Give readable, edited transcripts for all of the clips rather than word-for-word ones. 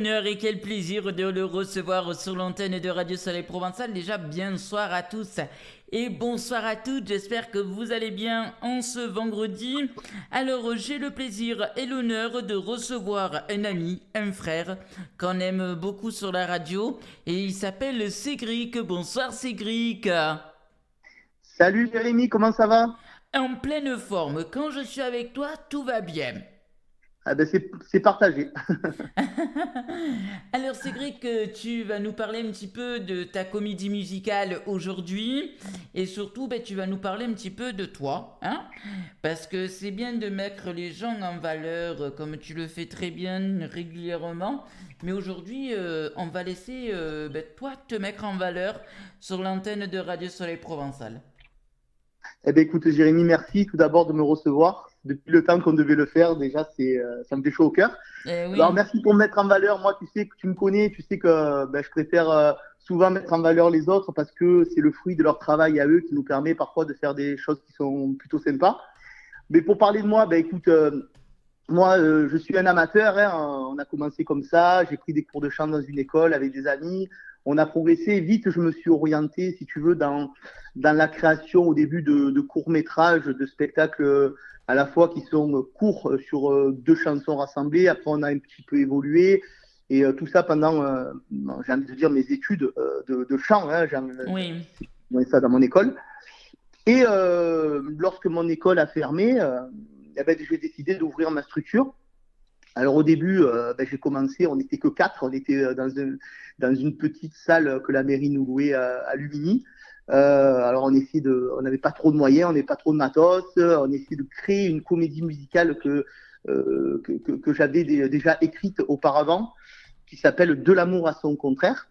Honneur et quel plaisir de le recevoir sur l'antenne de Radio Soleil Provençal. Déjà, bonsoir à tous et bonsoir à toutes. J'espère que vous allez bien en ce vendredi. Alors, j'ai le plaisir et l'honneur de recevoir un ami, un frère qu'on aime beaucoup sur la radio et il s'appelle Cédric. Bonsoir Cédric. Salut Jérémy, comment ça va? En pleine forme, quand je suis avec toi, tout va bien. Ah ben c'est partagé. Alors Cédric, tu vas nous parler un petit peu de ta comédie musicale aujourd'hui et surtout tu vas nous parler un petit peu de toi, hein? Parce que c'est bien de mettre les gens en valeur comme tu le fais très bien régulièrement, mais aujourd'hui on va laisser toi te mettre en valeur sur l'antenne de Radio Soleil Provençal. Eh ben écoute Jérémy, merci tout d'abord de me recevoir. Depuis le temps qu'on devait le faire, déjà ça me fait chaud au cœur. Eh Alors oui. merci pour me mettre en valeur. Moi, tu sais que tu me connais, tu sais que je préfère souvent mettre en valeur les autres parce que c'est le fruit de leur travail à eux qui nous permet parfois de faire des choses qui sont plutôt sympas. Mais pour parler de moi, écoute, moi, je suis un amateur, hein. On a commencé comme ça. J'ai pris des cours de chant dans une école avec des amis. On a progressé. Vite, je me suis orienté, si tu veux, dans la création au début de courts-métrages, de spectacles à la fois qui sont courts sur deux chansons rassemblées. Après, on a un petit peu évolué. Et tout ça pendant, j'ai envie de dire, mes études de chant. Hein. Oui. J'ai fait ça dans mon école. Et lorsque mon école a fermé, j'ai décidé d'ouvrir ma structure. Alors au début, j'ai commencé, on n'était que quatre, on était dans une petite salle que la mairie nous louait à Lumini. Alors on n'avait pas trop de moyens, on n'avait pas trop de matos, on essayait de créer une comédie musicale que j'avais déjà écrite auparavant, qui s'appelle De l'amour à son contraire.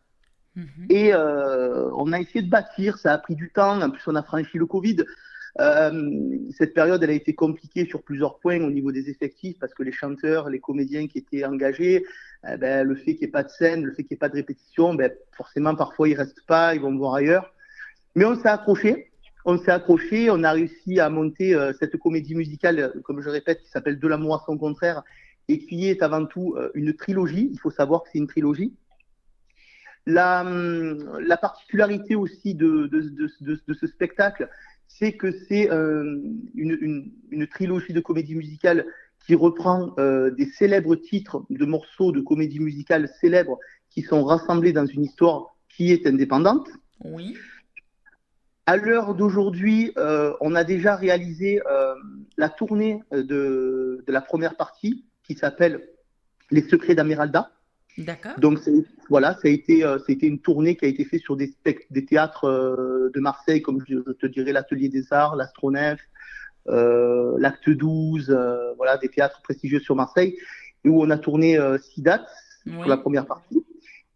Mhm. Et on a essayé de bâtir, ça a pris du temps, en plus on a franchi le Covid. Cette période, elle a été compliquée sur plusieurs points au niveau des effectifs parce que les chanteurs, les comédiens qui étaient engagés, le fait qu'il n'y ait pas de scène, le fait qu'il n'y ait pas de répétition, forcément, parfois, ils ne restent pas, ils vont voir ailleurs. Mais on s'est accroché. On s'est accroché, on a réussi à monter cette comédie musicale, comme je répète, qui s'appelle De l'amour à son contraire et qui est avant tout une trilogie. Il faut savoir que c'est une trilogie. La particularité aussi de ce spectacle, c'est que c'est une trilogie de comédie musicale qui reprend des célèbres titres de morceaux de comédie musicale célèbres qui sont rassemblés dans une histoire qui est indépendante. Oui. À l'heure d'aujourd'hui, on a déjà réalisé la tournée de la première partie qui s'appelle Les Secrets d'Ameralda. D'accord. Donc voilà, c'était une tournée qui a été faite sur des théâtres de Marseille, comme je te dirais l'Atelier des Arts, l'Astronef, l'Acte 12, voilà, des théâtres prestigieux sur Marseille, et où on a tourné 6 dates pour la Oui. première partie.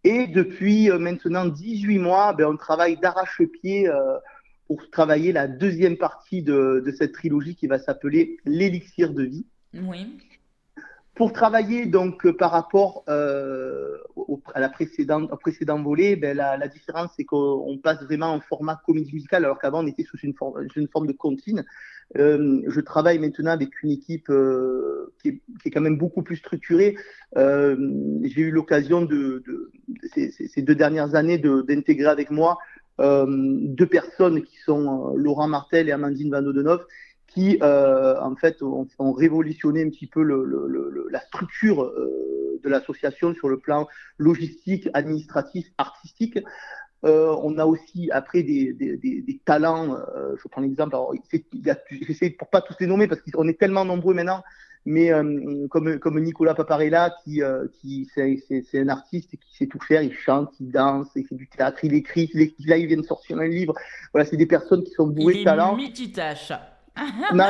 Et depuis maintenant 18 mois, on travaille d'arrache-pied pour travailler la deuxième partie de cette trilogie qui va s'appeler L'Élixir de vie. Oui. Pour travailler donc par rapport à au précédent volet, la différence c'est qu'on passe vraiment en format comédie musicale alors qu'avant on était sous une forme de comptine. Je travaille maintenant avec une équipe qui est quand même beaucoup plus structurée. J'ai eu l'occasion ces 2 dernières années d'intégrer avec moi deux personnes qui sont Laurent Martel et Amandine Van Odenov qui en fait ont révolutionné un petit peu la structure de l'association sur le plan logistique, administratif, artistique. On a aussi après des talents. Je prends l'exemple. J'essaie pour pas tous les nommer parce qu'on est tellement nombreux maintenant. Mais comme Nicolas Paparella, qui c'est un artiste qui sait tout faire, il chante, il danse, il fait du théâtre, il écrit, là il vient de sortir un livre. Voilà, c'est des personnes qui sont bourrées Il de est talent. multitâche. Non,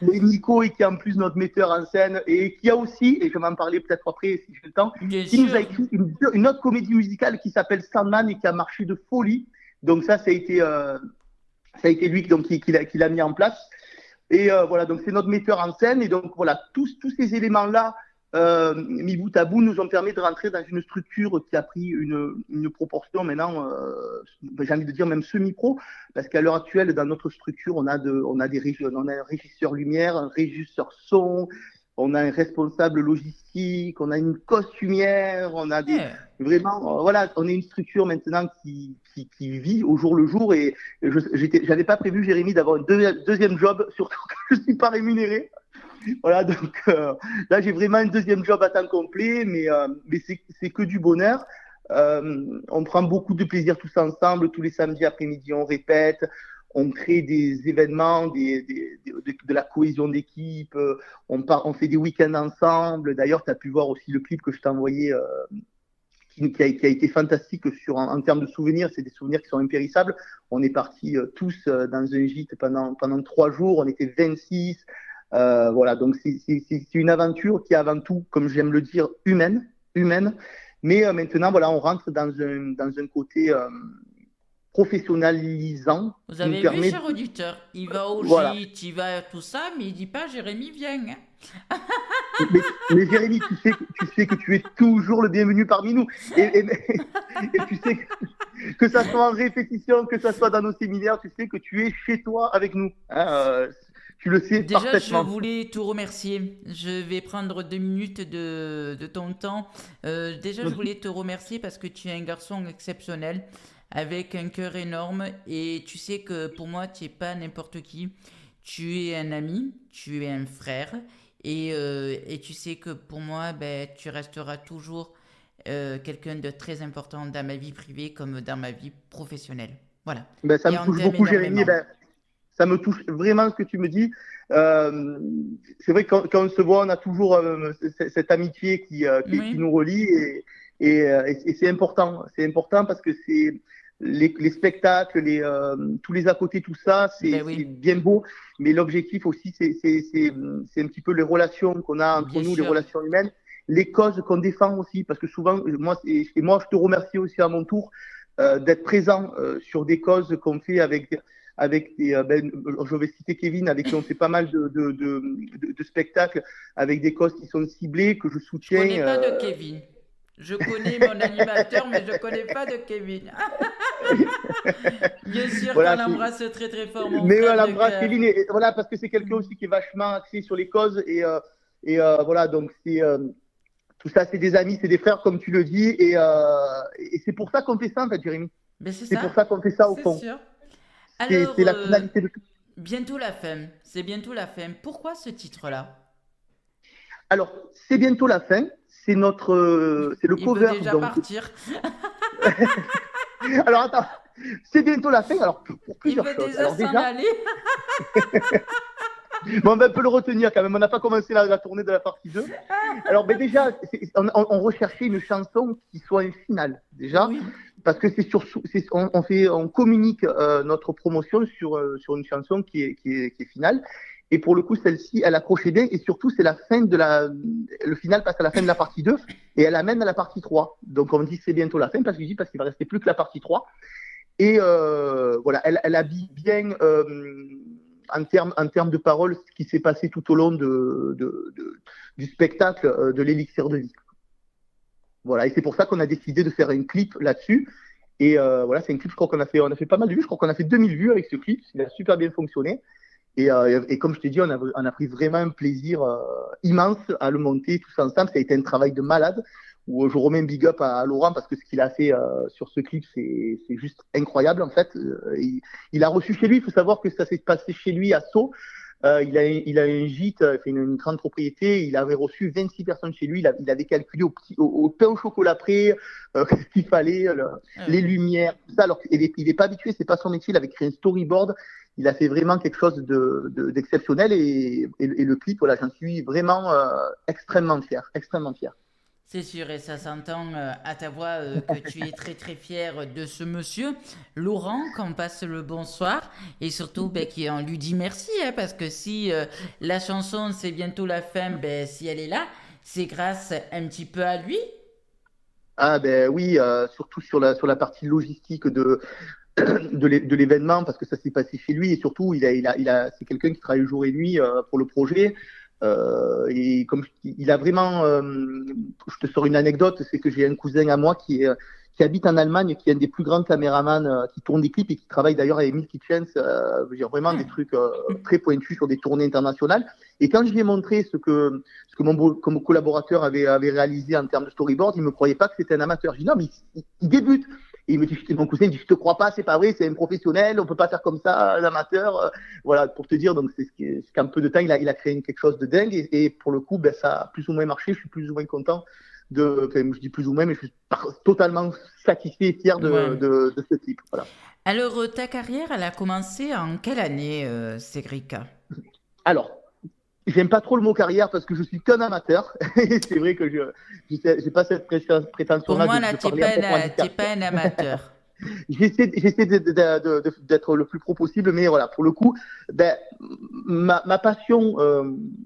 mais Nico, et qui est en plus notre metteur en scène, et qui a aussi, et je vais m'en parler peut-être après si j'ai le temps, Bien qui nous a sûr. écrit une autre comédie musicale qui s'appelle Sandman et qui a marché de folie. Donc ça a été lui donc, qui l'a mis en place. Et voilà, donc c'est notre metteur en scène. Et donc voilà, tous ces éléments-là, mis bout à bout, nous ont permis de rentrer dans une structure qui a pris une proportion maintenant, j'ai envie de dire même semi-pro, parce qu'à l'heure actuelle, dans notre structure, on a un régisseur lumière, un régisseur son, on a un responsable logistique, on a une costumière, on a Ouais. vraiment, voilà, on est une structure maintenant qui vit au jour le jour et j'avais pas prévu, Jérémy, d'avoir un deuxième job, surtout que je suis pas rémunéré. Voilà, donc là, j'ai vraiment un deuxième job à temps complet, mais c'est que du bonheur. On prend beaucoup de plaisir tous ensemble. Tous les samedis après-midi, on répète. On crée des événements, de la cohésion d'équipe. On fait des week-ends ensemble. D'ailleurs, tu as pu voir aussi le clip que je t'ai envoyé, qui a été fantastique en termes de souvenirs. C'est des souvenirs qui sont impérissables. On est partis tous dans un gîte pendant 3 jours. On était 26. Voilà, donc c'est une aventure qui est avant tout, comme j'aime le dire, humaine. Mais maintenant, voilà, on rentre dans un côté professionnalisant Vous qui nous avez vu, permet, cher auditeur, il va au voilà. gîte, il va à tout ça, mais il dit pas Jérémy, viens, hein. Mais Jérémy, tu sais que tu es toujours le bienvenu parmi nous. Et tu sais que ça soit en répétition, que ça soit dans nos séminaires, tu sais que tu es chez toi avec nous. Hein, tu le sais Déjà, je parfaitement. voulais te remercier. Je vais prendre 2 minutes de ton temps. Déjà, je voulais te remercier parce que tu es un garçon exceptionnel, avec un cœur énorme. Et tu sais que pour moi, tu n'es pas n'importe qui. Tu es un ami, tu es un frère. Et tu sais que pour moi, ben, tu resteras toujours quelqu'un de très important dans ma vie privée comme dans ma vie professionnelle. Voilà. Ben, ça Et me on touche t'aime beaucoup, Jérémy. énormément. Ben, ça me touche vraiment ce que tu me dis. Euh, c'est vrai que quand on se voit, on a toujours cette amitié qui Oui, nous relie et c'est important. C'est important parce que c'est les spectacles, tous les à côté, tout ça, ben c'est oui, bien beau. Mais l'objectif aussi, c'est un petit peu les relations qu'on a entre bien nous, les sûr. relations humaines, les causes qu'on défend aussi. Parce que souvent, moi, je te remercie aussi à mon tour d'être présent sur des causes qu'on fait avec je vais citer Kevin, avec qui on fait pas mal de spectacles, avec des causes qui sont ciblées, que je Je connais soutiens. pas de Kevin. Je connais mon animateur, mais je connais pas de Kevin. Bien sûr qu'on Voilà, embrasse très très fort mon mais on frère de l'embrasse cœur. Kevin, et voilà, parce que c'est quelqu'un aussi qui est vachement axé sur les causes, voilà, donc tout ça, c'est des amis, c'est des frères, comme tu le dis, et c'est pour ça qu'on fait ça, en fait, Jérémy. Ben c'est C'est ça, pour ça qu'on fait ça, au c'est fond. sûr. C'est Alors, c'est la finalité de tout. bientôt la fin. C'est bientôt la fin. Pourquoi ce titre-là? Alors, c'est bientôt la fin. C'est le Il veut cover, déjà donc. partir. Alors, attends, c'est bientôt la fin. Alors, pour Il plusieurs veut choses. déjà Alors, s'en déjà, aller. bon, on va un peu le retenir quand même. On n'a pas commencé la tournée de la partie 2. Alors, ben déjà, on recherchait une chanson qui soit un final, déjà, Oui. parce que on communique notre promotion sur une chanson qui est finale. Et pour le coup, celle-ci, elle accrochait bien. Et surtout, c'est la fin le final passe à la fin de la partie 2 et elle amène à la partie 3. Donc, on dit c'est bientôt la fin parce qu'il va rester plus que la partie 3. Et voilà, elle habille bien en termes de paroles ce qui s'est passé tout au long du spectacle de l'élixir de vie. Voilà, et c'est pour ça qu'on a décidé de faire un clip là-dessus. Et voilà, c'est un clip, je crois on a fait pas mal de vues. Je crois qu'on a fait 2000 vues avec ce clip. Il a super bien fonctionné. Et comme je t'ai dit, on a pris vraiment un plaisir immense à le monter tous ensemble. Ça a été un travail de malade. Où je remets un big up à Laurent parce que ce qu'il a fait sur ce clip, c'est juste incroyable en fait. Il a reçu chez lui, il faut savoir que ça s'est passé chez lui à Sceaux. Il a un gîte, une grande propriété. Il avait reçu 26 personnes chez lui. Il avait calculé au pain au chocolat près ce qu'il fallait, les Oui. lumières, tout ça. Alors qu'il n'est pas habitué, c'est pas son métier. Il avait créé un storyboard. Il a fait vraiment quelque chose d'exceptionnel et le clip, voilà, j'en suis vraiment extrêmement fier, extrêmement fier. C'est sûr, et ça s'entend à ta voix que tu es très très fier de ce monsieur, Laurent, qu'on passe le bonsoir, et surtout ben, qu'on lui dit merci, hein, parce que si la chanson c'est bientôt la fin, ben, si elle est là, c'est grâce un petit peu à lui. Ah ben oui, surtout sur la partie logistique de l'événement parce que ça s'est passé chez lui et surtout c'est quelqu'un qui travaille jour et nuit pour le projet. Et comme il a vraiment, je te sors une anecdote, c'est que j'ai un cousin à moi qui habite en Allemagne, qui est un des plus grands caméramans, qui tourne des clips et qui travaille d'ailleurs avec Milky Chance, je veux dire vraiment des trucs très pointus sur des tournées internationales. Et quand je lui ai montré ce que mon collaborateur avait réalisé en termes de storyboard, il me croyait pas que c'était un amateur. Je dis non, mais il débute. Et il me dit, mon cousin, il dit, je te crois pas, c'est pas vrai, c'est un professionnel, on peut pas faire comme ça, un amateur. Voilà, pour te dire, donc c'est qu'en peu de temps, il a créé quelque chose de dingue. Et pour le coup, ben, ça a plus ou moins marché. Je suis plus ou moins content enfin, je dis plus ou moins, mais je suis totalement satisfait et fier Ouais. de ce clip. Voilà. Alors, ta carrière, elle a commencé en quelle année, Cédrica? Alors, j'aime pas trop le mot carrière parce que je suis qu'un amateur. Et c'est vrai que j'ai pas cette Pour prétention-là moi, là, de parler un peu pour t'es handicap. pas un amateur. J'essaie d'être le plus pro possible, mais voilà, pour le coup, ben, ma passion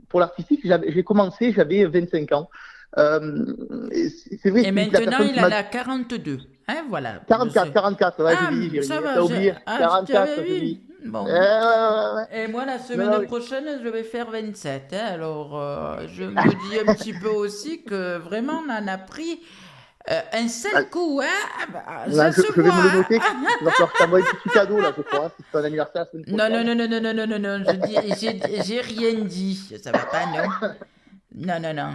pour l'artistique, j'ai commencé, j'avais 25 ans. C'est vrai Et que la maintenant, personne il qui en m'a... a 42. Hein, voilà. 44, ouais, j'ai Ah, vieilli, j'ai ça vieilli. va, T'as oublié. tu avais 44, j'ai vu. vieilli. Ouais, Bon. ouais, ouais. Et moi, la Non, semaine non, prochaine, je vais faire 27. Hein. Alors, je me dis un petit peu aussi que vraiment, on en a pris un seul coup. Hein. Ah bah, là, ça se je vais me le voit. noter. Il va falloir que je t'envoie un petit cadeau, là, je crois, si c'est ton anniversaire la semaine Non, non, prochaine. non, non, non, non, non, non, non. J'ai rien dit. Ça va pas, non? Non, non, non.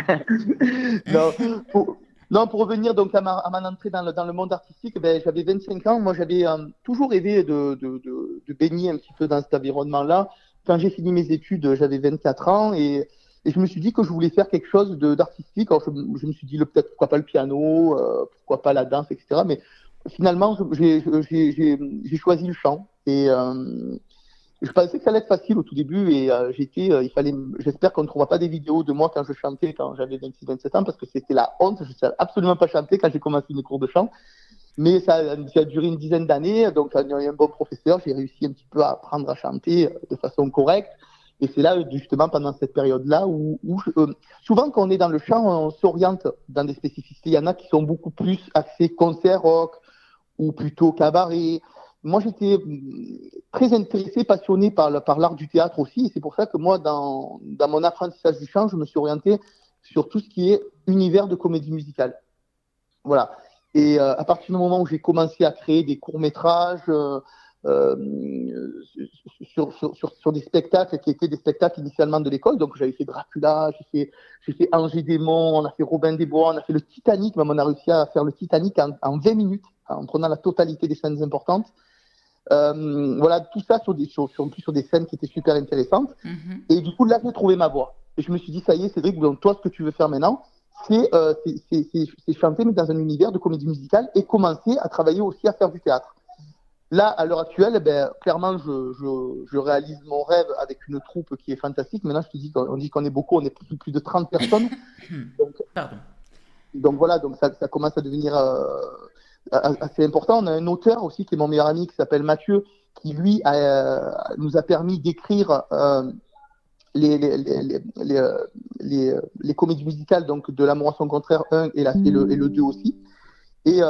non, pour, non, pour revenir donc à ma entrée dans le monde artistique, ben, j'avais 25 ans. Moi, j'avais toujours rêvé de baigner un petit peu dans cet environnement-là. Quand j'ai fini mes études, j'avais 24 ans et je me suis dit que je voulais faire quelque chose d'artistique. Alors, je me suis dit peut-être pourquoi pas le piano, pourquoi pas la danse, etc. Mais finalement, j'ai choisi le chant. Je pensais que ça allait être facile au tout début et j'espère qu'on ne trouvera pas des vidéos de moi quand je chantais quand j'avais 26, 27 ans parce que c'était la honte. Je ne savais absolument pas chanter quand j'ai commencé mes cours de chant. Mais ça a duré une dizaine d'années. Donc, en ayant un bon professeur, j'ai réussi un petit peu à apprendre à chanter de façon correcte. Et c'est là, justement, pendant cette période-là souvent, quand on est dans le chant, on s'oriente dans des spécificités. Il y en a qui sont beaucoup plus axés concert rock ou plutôt cabaret. Moi, j'étais très intéressé, passionné par l'art du théâtre aussi. Et c'est pour ça que moi, dans mon apprentissage du chant, je me suis orienté sur tout ce qui est univers de comédie musicale. Voilà. Et à partir du moment où j'ai commencé à créer des courts-métrages euh, sur des spectacles qui étaient des spectacles initialement de l'école, donc j'avais fait Dracula, j'ai fait Angers Démon, on a fait Robin des Bois, on a fait le Titanic, même on a réussi à faire le Titanic en 20 minutes, en prenant la totalité des scènes importantes. Voilà, tout ça sur des scènes qui étaient super intéressantes. Mhm. Et du coup, là, j'ai trouvé ma voie. Et je me suis dit, ça y est, Cédric, donc, toi, ce que tu veux faire maintenant, c'est chanter, mais dans un univers de comédie musicale et commencer à travailler aussi à faire du théâtre. Là, à l'heure actuelle, ben, clairement, je réalise mon rêve avec une troupe qui est fantastique. Maintenant, je te dis qu'on dit qu'on est beaucoup, on est plus de 30 personnes. Donc, Pardon. donc voilà, donc ça commence à devenir assez important. On a un auteur aussi qui est mon meilleur ami, qui s'appelle Mathieu, qui lui nous a permis d'écrire les, les, les, les, les comédies musicales donc de L'amour à son contraire 1 et le 2 aussi. Et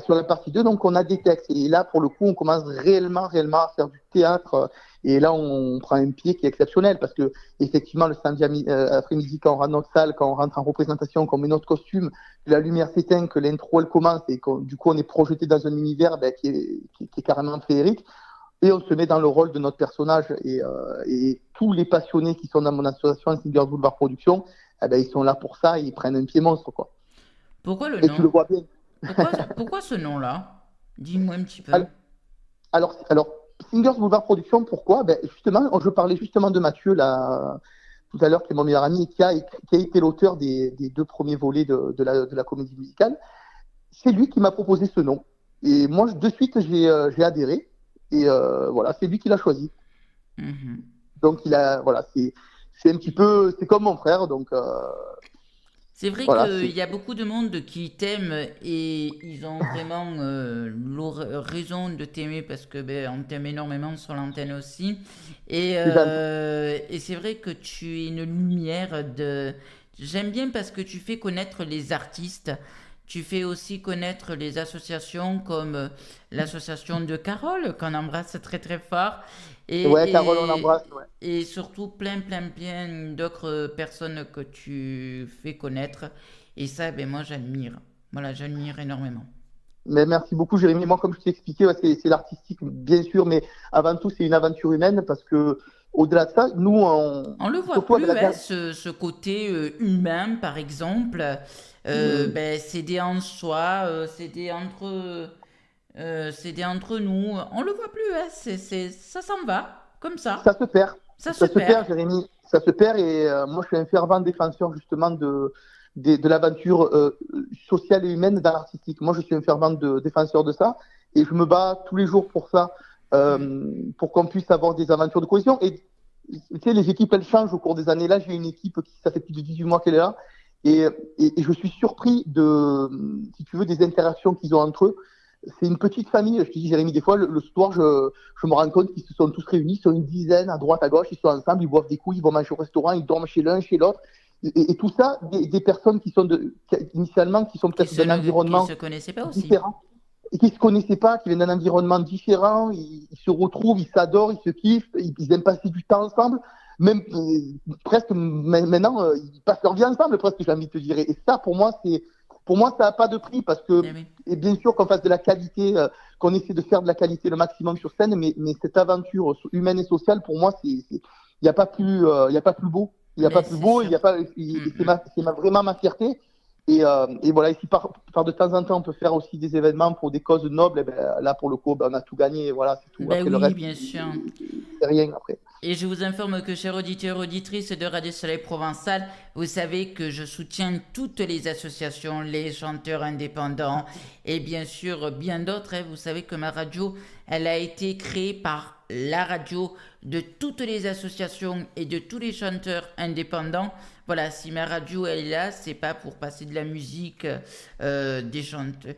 sur la partie 2, donc on a des textes. Et là, pour le coup, on commence réellement à faire du théâtre. Et là, on prend un pied qui est exceptionnel parce que, effectivement, le samedi après-midi, quand on rentre dans notre salle, quand on rentre en représentation, qu'on met notre costume, que la lumière s'éteint, que l'intro elle commence et que du coup, on est projeté dans un univers qui est carrément féerique. Et on se met dans le rôle de notre personnage. Et tous les passionnés qui sont dans mon association Singers Boulevard Productions, eh ben, ils sont là pour ça et ils prennent un pied monstre, quoi. Pourquoi le Et tu nom? le vois bien. Pourquoi ce nom-là? Dis-moi un petit peu. Alors, Singers Boulevard Productions, pourquoi? Ben, justement, je parlais justement de Mathieu là, tout à l'heure, qui est mon meilleur ami et qui a été l'auteur des deux premiers volets de la comédie musicale. C'est lui qui m'a proposé ce nom. Et moi, de suite, j'ai adhéré. Et voilà, c'est lui qui l'a choisi. Mhm. Donc, voilà, c'est un petit peu, c'est comme mon frère. Donc, C'est vrai voilà, qu'il y a beaucoup de monde qui t'aiment et ils ont vraiment raison de t'aimer parce que ben, on t'aime énormément sur l'antenne aussi. c'est gentil. Et c'est vrai que tu es une lumière de... J'aime bien parce que tu fais connaître les artistes. tu fais aussi connaître les associations comme l'association de Carole, qu'on embrasse très très fort, Ouais, Carole, on et, embrasse. Ouais. et surtout plein d'autres personnes que tu fais connaître. Et ça, ben moi j'admire. Voilà, j'admire énormément. Mais merci beaucoup, Jérémy. Moi, comme je t'ai expliqué, ouais, c'est l'artistique, bien sûr, mais avant tout, c'est une aventure humaine parce que, au-delà de ça, nous, On le voit surtout avec plus, la hein, dernière. ce côté humain, par exemple. Ben, s'aider en soi, s'aider entre nous. On le voit plus, hein, ça s'en va, comme ça. Ça se perd. Ça se Ça se perd. perd, Jérémy. Ça se perd. Et moi, je suis un fervent défenseur, justement, de l'aventure sociale et humaine dans l'artistique. Moi, je suis un fervent défenseur de ça. Et je me bats tous les jours pour ça, Mm. pour qu'on puisse avoir des aventures de cohésion. Et tu sais, les équipes, elles changent au cours des années. Là, j'ai une équipe qui, ça fait plus de 18 mois qu'elle est là. Et je suis surpris de, si tu veux, des interactions qu'ils ont entre eux. C'est une petite famille. Je te dis, Jérémy, des fois, le soir, je me rends compte qu'ils se sont tous réunis. Ils sont une dizaine à droite, à gauche. Ils sont ensemble, ils boivent des coups, ils vont manger au restaurant, ils dorment chez l'un, chez l'autre. Et tout ça, des personnes qui sont initialement, qui sont peut-être d'un Qui environnement se connaissaient pas aussi. différent et qui ne se connaissaient pas, qui viennent d'un environnement différent. Ils se retrouvent, ils s'adorent, ils se kiffent, ils aiment passer du temps ensemble. Même presque maintenant, ils passent leur vie ensemble, presque, j'ai envie de te dire. Et ça, pour moi, ça n'a pas de prix parce que, Eh oui. et bien sûr, qu'on fasse de la qualité, qu'on essaie de faire de la qualité le maximum sur scène, mais cette aventure humaine et sociale, pour moi, il n'y a pas plus, il y a pas plus beau. Il n'y a pas Mais plus c'est beau, il sûr. y a pas, Mm, mm. vraiment ma fierté. Et voilà, et si par de temps en temps on peut faire aussi des événements pour des causes nobles, et ben, là pour le coup, ben, on a tout gagné, voilà, c'est tout. Ben Après le oui, reste, bien sûr. c'est rien après. Et je vous informe que, chers auditeurs et auditrices de Radio Soleil Provençal, vous savez que je soutiens toutes les associations, les chanteurs indépendants et bien sûr bien d'autres, hein. Vous savez que ma radio, elle a été créée par la radio de toutes les associations et de tous les chanteurs indépendants. Voilà, si ma radio elle est là, c'est pas pour passer de la musique des chanteurs,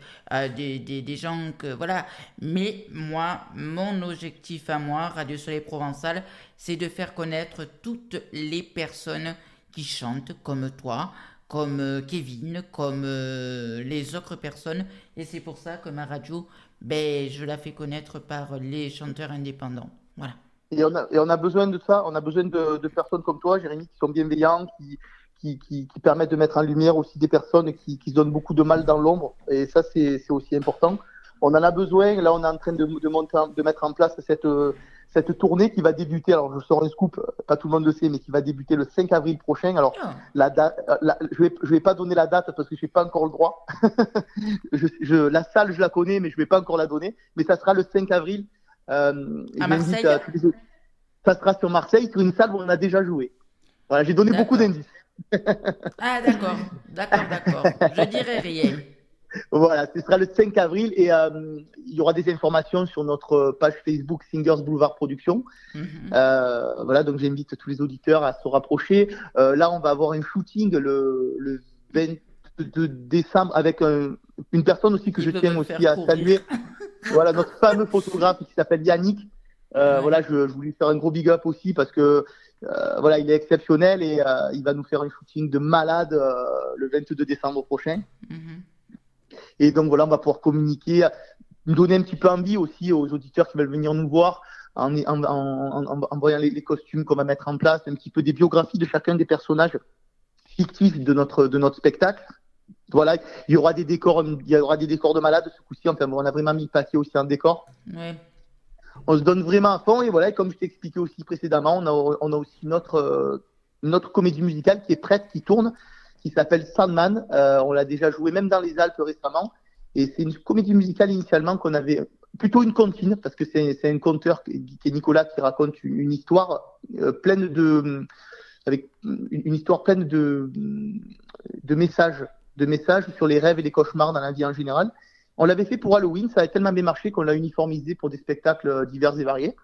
des gens que voilà. Mais moi, mon objectif à moi, Radio Soleil Provençal, c'est de faire connaître toutes les personnes qui chantent comme toi, comme Kevin, comme les autres personnes. Et c'est pour ça que ma radio, ben, je la fais connaître par les chanteurs indépendants. Voilà. Et on a besoin de ça, on a besoin de personnes comme toi, Jérémy, qui sont bienveillantes, qui permettent de mettre en lumière aussi des personnes qui se donnent beaucoup de mal dans l'ombre. Et ça, c'est aussi important. On en a besoin. Là, on est en train de mettre en place cette tournée qui va débuter. Alors, je sors un scoop, pas tout le monde le sait, mais qui va débuter le 5 avril prochain. Alors, Oh, je vais pas donner la date parce que je n'ai pas encore le droit. La salle, je la connais, mais je vais pas encore la donner. Mais ça sera le 5 avril. à J'invite Marseille? tous les autres. Ça sera sur Marseille, sur une salle où on a déjà joué. Voilà, j'ai donné beaucoup D'accord. d'indices. Ah, d'accord. Je dirai rien. Voilà, ce sera le 5 avril et il y aura des informations sur notre page Facebook Singers Boulevard Productions. Mhm. Voilà, donc j'invite tous les auditeurs à se rapprocher. Là, on va avoir un shooting le 22 décembre avec une personne aussi que Ils je peuvent tiens me aussi faire à courir. saluer. Voilà, notre fameux photographe qui s'appelle Yannick. Ouais. Voilà, je voulais faire un gros big up aussi parce que voilà, il est exceptionnel et il va nous faire un shooting de malade le 22 décembre prochain. Mhm. Et donc voilà, on va pouvoir communiquer, nous donner un petit peu envie aussi aux auditeurs qui veulent venir nous voir en voyant les costumes qu'on va mettre en place, un petit peu des biographies de chacun des personnages fictifs de notre spectacle. Voilà, il y aura des décors de malade ce coup-ci. Enfin, on a vraiment mis le paquet aussi en décor. Ouais. On se donne vraiment à fond et voilà, et comme je t'ai expliqué aussi précédemment, on a aussi notre comédie musicale qui est prête, qui tourne, qui s'appelle Sandman. On l'a déjà joué même dans les Alpes récemment. Et c'est une comédie musicale initialement qu'on avait, plutôt une comptine, parce que c'est un conteur qui est Nicolas qui raconte une histoire pleine avec une histoire pleine de messages sur les rêves et les cauchemars dans la vie en général. On l'avait fait pour Halloween, ça a tellement bien marché qu'on l'a uniformisé pour des spectacles divers et variés.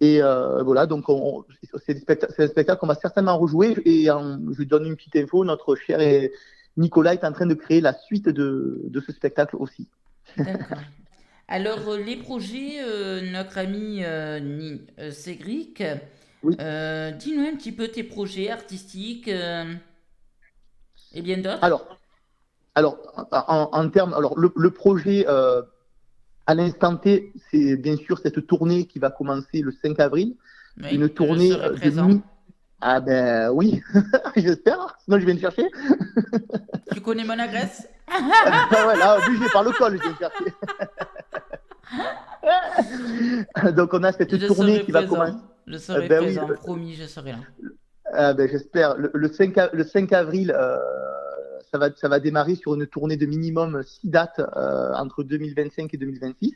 Et voilà, donc c'est un spectacle qu'on va certainement rejouer. Et je donne une petite info, notre cher Nicolas est en train de créer la suite de ce spectacle aussi. D'accord. Alors, les projets, notre ami Cédric, Oui. dis-nous un petit peu tes projets artistiques et bien d'autres. Alors, Alors, en termes, alors le projet à l'instant T, c'est bien sûr cette tournée qui va commencer le 5 avril. Une Oui, que je tournée serai de présent. mi. Ah ben oui, j'espère. Sinon, je viens te chercher. Tu connais mon adresse? Voilà, obligé par le col, je viens te chercher. Donc, on a cette Je tournée serai qui va commencer. présent. Je serai Ben oui, présent, promis, je serai là. ben, j'espère. Le 5 avril, ça va démarrer sur une tournée de minimum 6 dates entre 2025 et 2026.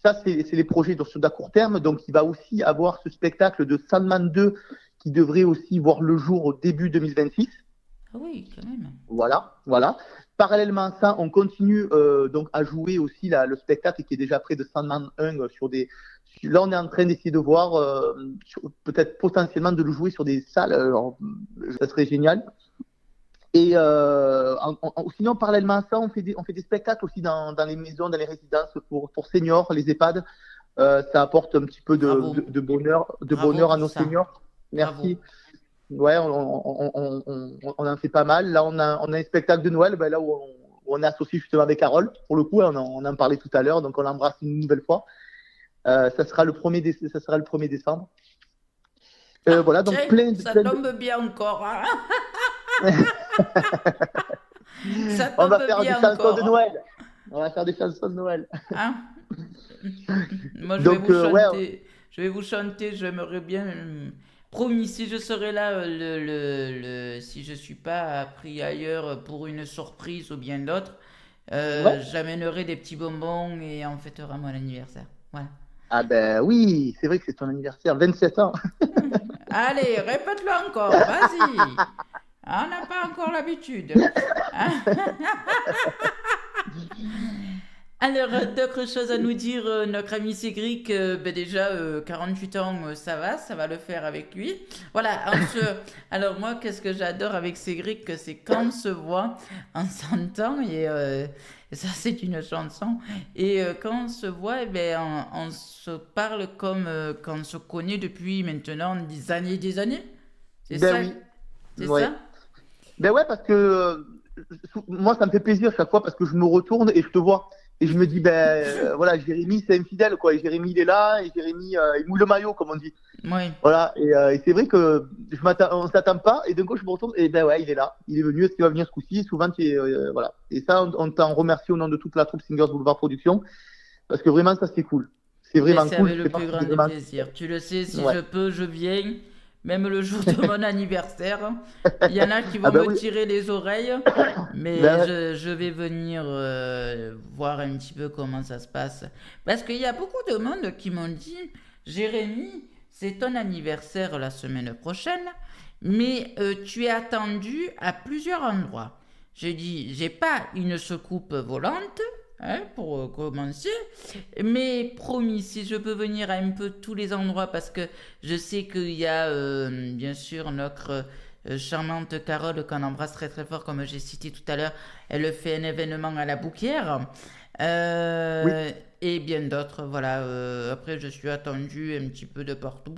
Ça, c'est les projets d'à court terme. Donc, il va aussi avoir ce spectacle de Sandman 2 qui devrait aussi voir le jour au début 2026. Ah oui, quand même. Voilà, voilà. Parallèlement à ça, on continue donc à jouer aussi le spectacle qui est déjà près de Sandman 1 sur des. Là, on est en train d'essayer de voir peut-être potentiellement de le jouer sur des salles. Ça serait génial. Et sinon, parallèlement à ça, on fait des spectacles aussi dans les maisons, dans les résidences pour seniors, les EHPAD. Ça apporte un petit peu Bravo. de Bravo bonheur à pour nos ça. seniors. Bravo. Merci. Ouais, on en fait pas mal. Là, on a un spectacle de Noël, là où on est associé justement avec Carole. Pour le coup, on en parlait tout à l'heure, donc on l'embrasse une nouvelle fois. Ça sera le 1er décembre. Ah, Voilà, donc tiens, ça plein de... tombe bien encore. Hein. Ça On va tombe faire des bien chansons de encore. Noël. On va faire des chansons de Noël. Hein. Moi, je vais Donc, vous ouais, chanter. Je vais vous chanter. J'aimerais bien. Promis, si je serai là, si je suis pas pris ailleurs pour une surprise ou bien d'autre, ouais. j'amènerai des petits bonbons et on fêtera mon anniversaire. Voilà. Ah ben oui, c'est vrai que c'est ton anniversaire, 27 ans. Allez, répète-le encore. Vas-y. On n'a pas encore l'habitude. Hein. Alors, d'autres choses à nous dire, notre ami Cédric, ben déjà, 48 ans, ça va le faire avec lui. Voilà, alors moi, qu'est-ce que j'adore avec Cédric, c'est quand on se voit, on s'entend, et ça c'est une chanson, et quand on se voit, eh ben, on se parle comme quand on se connaît depuis maintenant des années. C'est Ben ça, oui, c'est ouais. ça? Ben ouais, parce que moi, ça me fait plaisir chaque fois parce que je me retourne et je te vois. Et je me dis, voilà, Jérémy, c'est infidèle, quoi. Et Jérémy, il est là, et Jérémy, il mouille le maillot, comme on dit. Oui. Voilà, et c'est vrai que on s'attend pas, et d'un coup, je me retourne, et ben ouais, il est là. Il est venu, est-ce qu'il va venir ce coup-ci? Souvent, voilà. Et ça, on t'en remercie au nom de toute la troupe Singers Boulevard Production, parce que vraiment, ça, c'est cool. C'est Ben, vraiment c'est cool, avec je le fais plus partie grand des des vraiment. plaisirs. Tu le sais, si Ouais. je peux, je viens. Même le jour de mon anniversaire. Il y en a qui Ah vont ben me oui, tirer les oreilles. Mais ben ouais. je vais venir voir un petit peu comment ça se passe. Parce qu'il y a beaucoup de monde qui m'ont dit, Jérémy, c'est ton anniversaire la semaine prochaine, mais tu es attendu à plusieurs endroits. J'ai dit, j'ai pas une soucoupe volante, hein, pour commencer, mais promis, si je peux venir à un peu tous les endroits, parce que je sais qu'il y a bien sûr notre charmante Carole qu'on embrasse très très fort, comme j'ai cité tout à l'heure, elle fait un événement à la Bouquière. Oui. Et bien d'autres, voilà. Après, je suis attendue un petit peu de partout.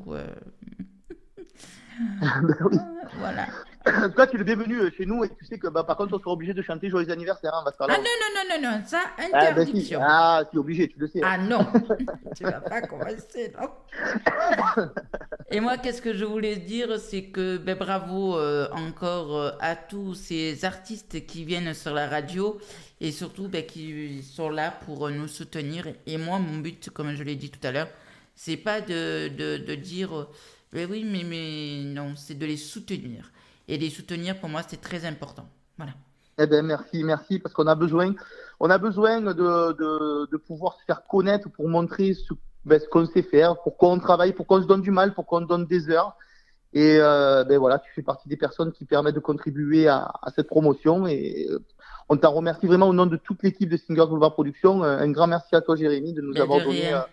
Ben oui. Voilà. En tout cas, tu es le bienvenu chez nous, et tu sais que, par contre, on sera obligé de chanter Joyeux anniversaire, hein, on va se faire Ah là non, aussi. non, non, non, non, ça, Ah, ben si, interdiction. ah, si, obligé, tu le sais, hein. Ah non, tu vas pas commencer, non. Et moi, qu'est-ce que je voulais dire, c'est que ben, bravo encore à tous ces artistes qui viennent sur la radio et surtout ben, qui sont là pour nous soutenir. Et moi, mon but, comme je l'ai dit tout à l'heure, c'est pas de dire ben oui, mais non, c'est de les soutenir. Et les soutenir, pour moi, c'est très important. Voilà. Eh ben merci, parce on a besoin de pouvoir se faire connaître pour montrer ce qu'on sait faire, pourquoi on travaille, pourquoi on se donne du mal, pourquoi on donne des heures. Et ben voilà, tu fais partie des personnes qui permettent de contribuer à cette promotion. Et on t'en remercie vraiment au nom de toute l'équipe de Singers Boulevard Productions. Un grand merci à toi, Jérémy, de nous Ben de avoir donné rien.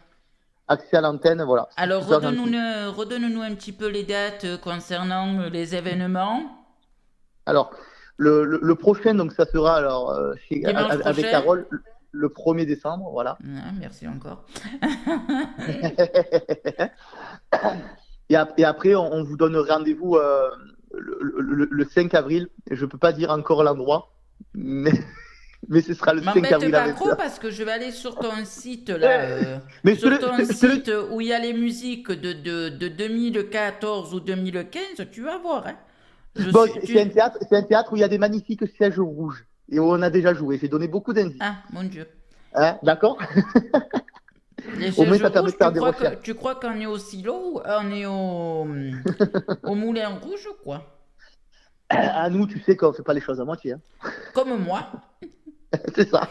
accès à l'antenne. Voilà, c'est Alors, super gentil. redonne-nous un petit peu les dates concernant les événements. Alors, le prochain, donc ça sera alors Dimanche avec prochain. Carole le 1er décembre, voilà. Ah, merci encore. Et après, on vous donne rendez-vous le 5 avril. Je ne peux pas dire encore l'endroit, mais, mais ce sera le 5 M'embête avril pas avec trop ça. parce que je vais aller sur ton site là, Mais sur ton site où il y a les musiques de 2014 ou 2015, tu vas voir, hein. bon, Tu... c'est un théâtre où il y a des magnifiques sièges rouges et où on a déjà joué. J'ai donné beaucoup d'indices. Ah, mon Dieu. Hein, d'accord? Les Au moins, sièges ça permet rouges, de faire des recherches. tu crois qu'on est au silo ou on est au Moulin Rouge, quoi? À nous, tu sais qu'on ne fait pas les choses à moitié. Hein. Comme moi. C'est ça.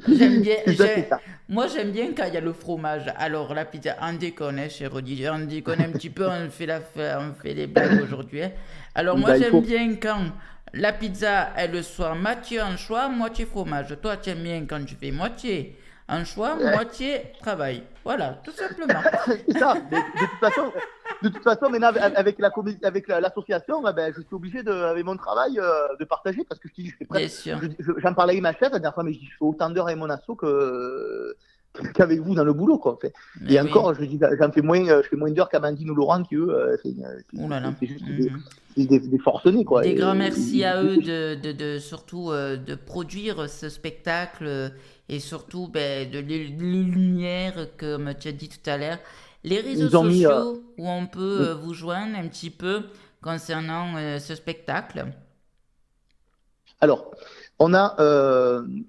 J'aime bien, C'est ça, c'est ça. moi j'aime bien quand il y a le fromage. Alors la pizza, on déconne, hein, cher Rodiger, on déconne un petit peu, on fait des blagues aujourd'hui, hein. Alors moi Ben, il j'aime faut. bien quand la pizza, elle soit moitié anchois, moitié fromage. Toi tu aimes bien quand tu fais moitié anchois, moitié travail. Voilà, tout simplement. C'est ça. Mais de toute façon, maintenant, avec avec l'association, ben, je suis obligé, avec mon travail, de partager parce que je te dis, je fais Bien presque. sûr. J'en parlais avec ma chef la dernière fois, mais je dis, je fais autant d'heures avec mon asso qu'avec vous dans le boulot, quoi, en fait. Et Mais oui. encore, je dis, j'en fais moins, je fais moins d'heures qu'Amandine ou Laurent qui, eux, Ouh là là. c'est juste Mhm. des forcenés, quoi. Des Et, grands merci à eux surtout de produire ce spectacle et surtout ben, de lumière, comme tu as dit tout à l'heure. Les réseaux ils ont mis. sociaux où on peut vous joindre un petit peu concernant ce spectacle. Alors, on a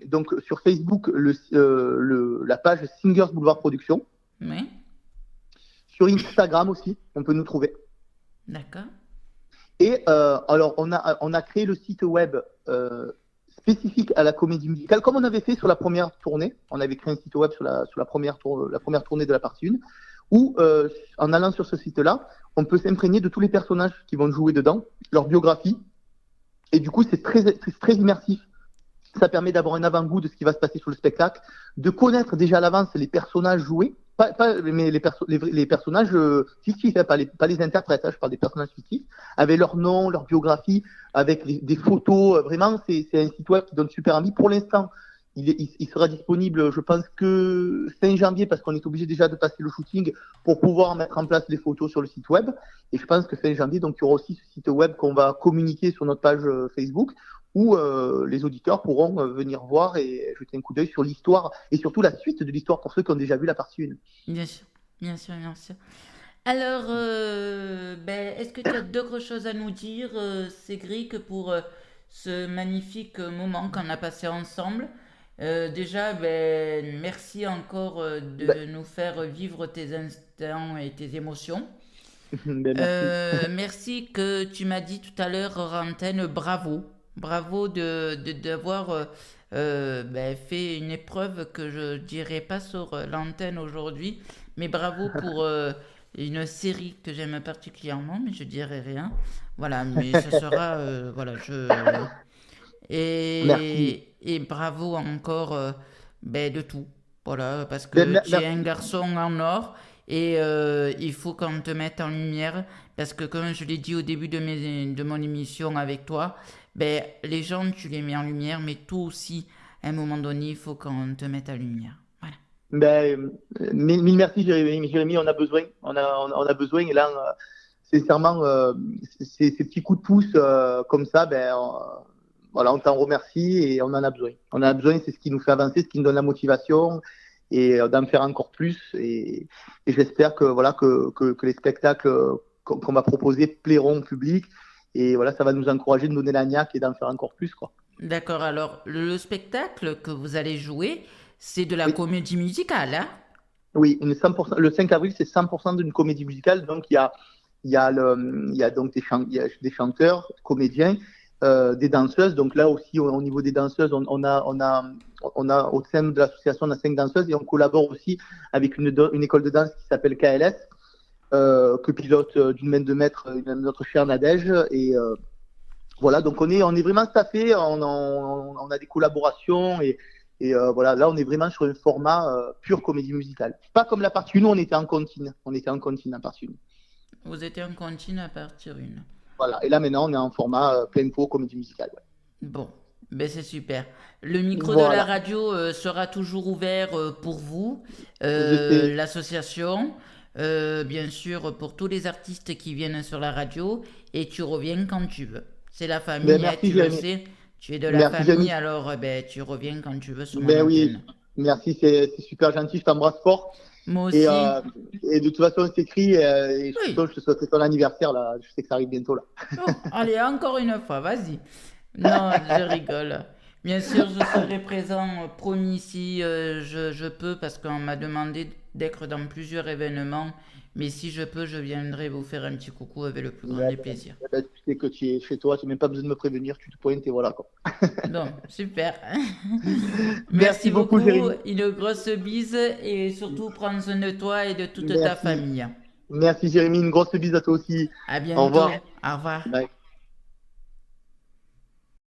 donc sur Facebook la page Singers Boulevard Production. Oui, Sur Instagram aussi, on peut nous trouver. d'accord. Et alors, on a créé le site web spécifique à la comédie musicale, comme on avait fait sur la première tournée. On avait créé un site web sur la première tournée de la partie 1, où, en allant sur ce site-là, on peut s'imprégner de tous les personnages qui vont jouer dedans, leur biographie. Et du coup, c'est très immersif. Ça permet d'avoir un avant-goût de ce qui va se passer sur le spectacle, de connaître déjà à l'avance les personnages joués, mais les personnages fictifs, hein, pas les interprètes, hein, je parle des personnages fictifs, avec leur nom, leur biographie, avec des photos. Vraiment, c'est un site web qui donne super envie. Pour l'instant, il sera disponible, je pense, que fin janvier, parce qu'on est obligé déjà de passer le shooting pour pouvoir mettre en place les photos sur le site web. Et je pense que fin janvier, donc, il y aura aussi ce site web qu'on va communiquer sur notre page Facebook, où les auditeurs pourront venir voir et jeter un coup d'œil sur l'histoire et surtout la suite de l'histoire pour ceux qui ont déjà vu la partie 1. Bien sûr, bien sûr, bien sûr. Alors, ben, est-ce que tu as d'autres choses à nous dire, Cédric, pour ce magnifique moment qu'on a passé ensemble? Déjà, ben, merci encore Ben, de nous faire vivre tes instants et tes émotions. ben merci. Merci que tu m'as dit tout à l'heure hors antenne, bravo. Bravo d'avoir ben, fait une épreuve que je dirais pas sur l'antenne aujourd'hui, mais bravo pour une série que j'aime particulièrement, mais je dirais rien. Voilà, mais ce sera, voilà, Merci. et bravo encore ben, de tout. Voilà, parce Ben, que tu es un merci. garçon en or et il faut qu'on te mette en lumière parce que comme je l'ai dit au début de mon émission avec toi, ben, les gens tu les mets en lumière, mais toi aussi, à un moment donné, il faut qu'on te mette en lumière. Voilà. Ben, mille merci, Jérémy. Jérémy, on a besoin. On a besoin. Et là, sincèrement, ces petits coups de pouce comme ça, ben, voilà, on t'en remercie et on en a besoin. On en a besoin, c'est ce qui nous fait avancer, ce qui nous donne la motivation et d'en faire encore plus. Et j'espère que, voilà, que les spectacles qu'on va proposer plairont au public. Et voilà, ça va nous encourager de donner la niaque et d'en faire encore plus, quoi. D'accord, alors le spectacle que vous allez jouer, c'est de la Oui, comédie musicale, hein? oui, 100%, le 5 avril, c'est 100% d'une comédie musicale. Donc, il y a donc il y a des chanteurs, comédiens, des danseuses. Donc là aussi, au niveau des danseuses, on a au sein de l'association, on a 5 danseuses et on collabore aussi avec une école de danse qui s'appelle KLS, que pilote d'une main de maître notre chère Nadège. Et voilà, donc on est vraiment staffé, on a des collaborations et voilà, là on est vraiment sur un format pure comédie musicale. Pas comme la partie 1, on était en contine, en partie 1. Vous étiez en continu à partir une. Voilà, et là maintenant on est en format plein pot comédie musicale. Ouais. Bon, ben c'est super. Le micro de la Voilà, radio sera toujours ouvert pour vous, je sais. l'association, bien sûr pour tous les artistes qui viennent sur la radio, et tu reviens quand tu veux. C'est la Ben, famille, hein, merci tu le Jérémy. sais, Tu es de la Merci, famille, Jérémy. alors tu reviens quand tu veux sur mon Ben oui, antenne. merci, c'est super gentil. Je t'embrasse fort. Moi Et, aussi. et de toute façon, on s'écrit. Et Oui. surtout, je te souhaiterais ton anniversaire, là. Je sais que ça arrive bientôt, là. Oh, allez, encore une fois, vas-y. Non, je rigole. Bien sûr, je serai présent, promis, si je peux, parce qu'on m'a demandé d'être dans plusieurs événements. Mais si je peux, je viendrai vous faire un petit coucou avec le plus grand Ben, des plaisirs. tu sais que tu es chez toi, tu n'as même pas besoin de me prévenir, tu te pointes et voilà, quoi. Bon, super. Merci Merci beaucoup, beaucoup, Jérémy. une grosse bise et surtout prends soin de toi et de toute ta Merci. famille. Merci, Jérémy. Une grosse bise à toi aussi. À Au revoir. bientôt. Au revoir. Bye.